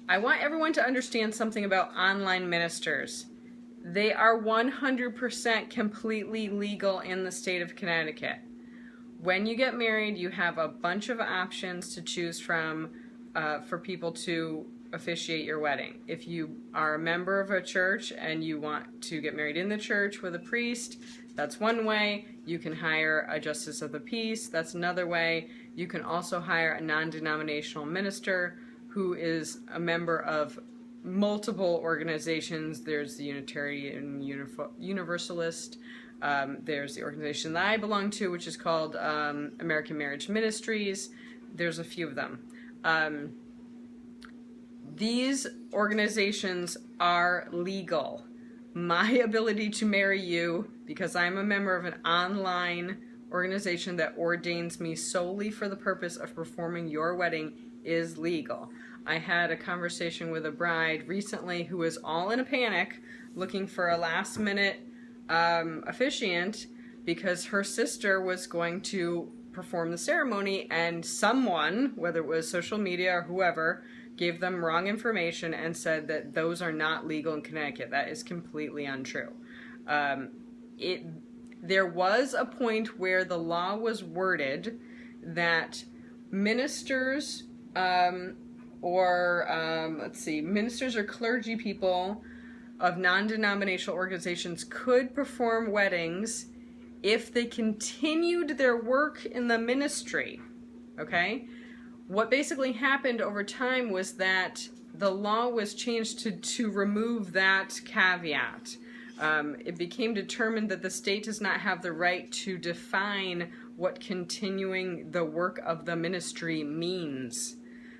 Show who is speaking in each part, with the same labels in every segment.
Speaker 1: I want everyone to understand something about online ministers. They are 100% completely legal in the state of Connecticut. When you get married, you have a bunch of options to choose from for people to officiate your wedding. If you are a member of a church and you want to get married in the church with a priest, that's one way. You can hire a justice of the peace. That's another way. You can also hire a non-denominational minister who is a member of multiple organizations. There's the Unitarian Universalist. There's the organization that I belong to, which is called American Marriage Ministries. There's a few of them. These organizations are legal. My ability to marry you, because I'm a member of an online organization that ordains me solely for the purpose of performing your wedding, is legal. I had a conversation with a bride recently who was all in a panic looking for a last-minute officiant because her sister was going to perform the ceremony and someone, whether it was social media or whoever, gave them wrong information and said that those are not legal in Connecticut. That is completely untrue. There was a point where the law was worded that ministers ministers or clergy people of non-denominational organizations could perform weddings if they continued their work in the ministry, okay? What basically happened over time was that the law was changed to remove that caveat. It became determined that the state does not have the right to define what continuing the work of the ministry means.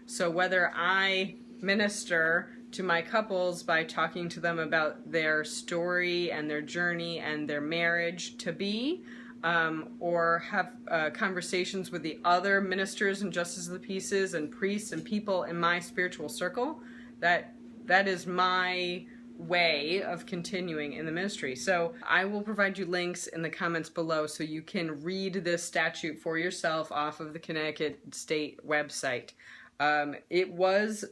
Speaker 1: So whether I minister to my couples by talking to them about their story and their journey and their marriage to be, or have conversations with the other ministers and justices of the peace and priests and people in my spiritual circle, that is my way of continuing in the ministry. So I will provide you links in the comments below so you can read this statute for yourself off of the Connecticut State website. It was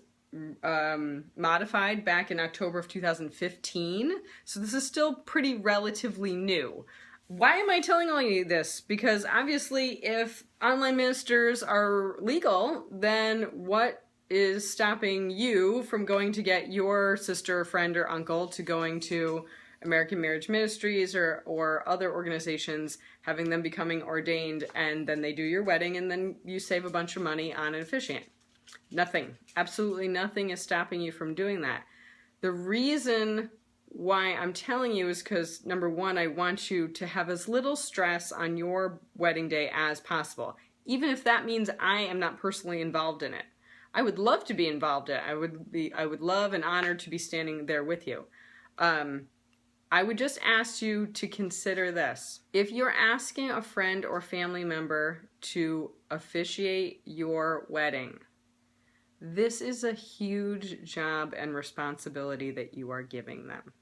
Speaker 1: modified back in October of 2015, so this is still pretty relatively new. Why am I telling all of you this? Because obviously if online ministers are legal, then what is stopping you from going to get your sister, friend, or uncle to going to American Marriage Ministries or other organizations, having them becoming ordained, and then they do your wedding and then you save a bunch of money on an officiant? Nothing. Absolutely nothing is stopping you from doing that. The reason why I'm telling you is because, number one, I want you to have as little stress on your wedding day as possible, even if that means I am not personally involved in it. I would love to be involved in it. I would love and honored to be standing there with you. I would just ask you to consider this. If you're asking a friend or family member to officiate your wedding, this is a huge job and responsibility that you are giving them.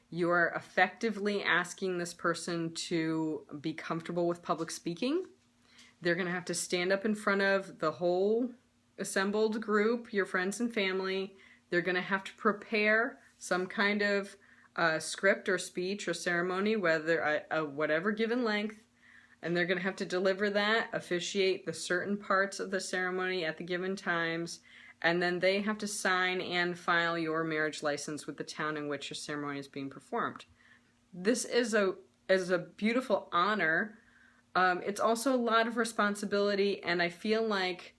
Speaker 1: You are effectively asking this person to be comfortable with public speaking. They're going to have to stand up in front of the whole assembled group, your friends and family. They're going to have to prepare some kind of script or speech or ceremony, whatever given length, and they're going to have to deliver that, officiate the certain parts of the ceremony at the given times, and then they have to sign and file your marriage license with the town in which your ceremony is being performed. This is a beautiful honor. It's also a lot of responsibility, and I feel like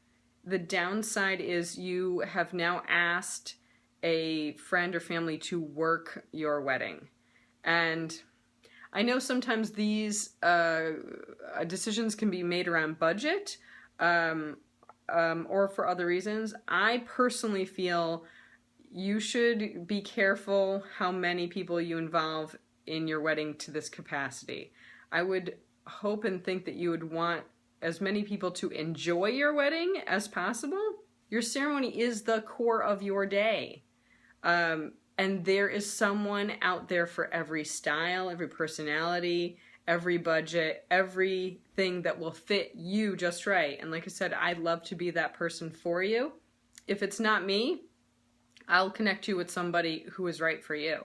Speaker 1: the downside is you have now asked a friend or family to work your wedding. And I know sometimes these decisions can be made around budget or for other reasons. I personally feel you should be careful how many people you involve in your wedding to this capacity. I would hope and think that you would want as many people to enjoy your wedding as possible. Your ceremony is the core of your day. And there is someone out there for every style, every personality, every budget, everything that will fit you just right. And like I said, I'd love to be that person for you. If it's not me, I'll connect you with somebody who is right for you.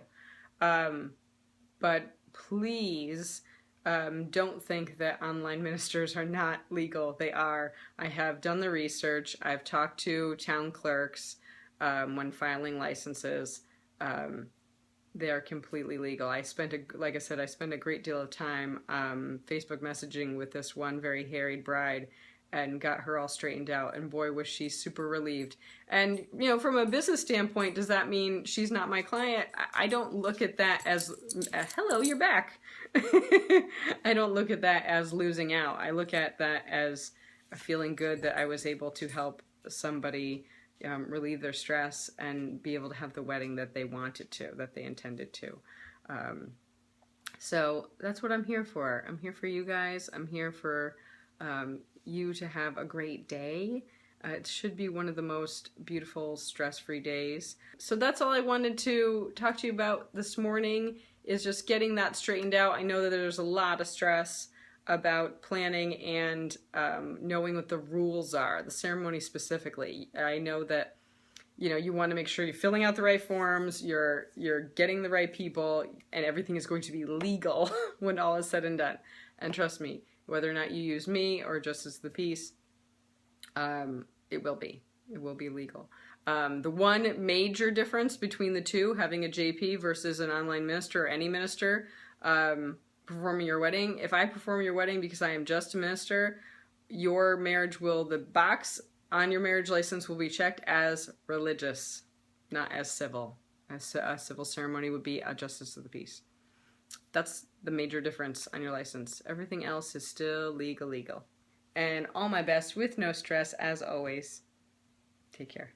Speaker 1: But please don't think that online ministers are not legal. They are. I have done the research. I've talked to town clerks when filing licenses. They are completely legal. Like I said, I spent a great deal of time Facebook messaging with this one very harried bride and got her all straightened out, and boy was she super relieved. And you know, from a business standpoint, does that mean she's not my client? I don't look at that as hello, you're back. I don't look at that as losing out. I look at that as feeling good that I was able to help somebody relieve their stress and be able to have the wedding that they wanted to, that they intended to. So that's what I'm here for. I'm here for you guys. I'm here for you to have a great day. It should be one of the most beautiful, stress-free days. So that's all I wanted to talk to you about this morning, is just getting that straightened out. I know that there's a lot of stress about planning and knowing what the rules are, the ceremony specifically. I know that, you know, you want to make sure you're filling out the right forms, you're getting the right people, and everything is going to be legal when all is said and done. And trust me, whether or not you use me or just as the piece, it will be legal. The one major difference between the two, having a JP versus an online minister or any minister performing your wedding, if I perform your wedding because I am just a minister, your marriage will, the box on your marriage license will be checked as religious, not as civil. As a civil ceremony would be a justice of the peace. That's the major difference on your license. Everything else is still legal. And all my best with no stress as always. Take care.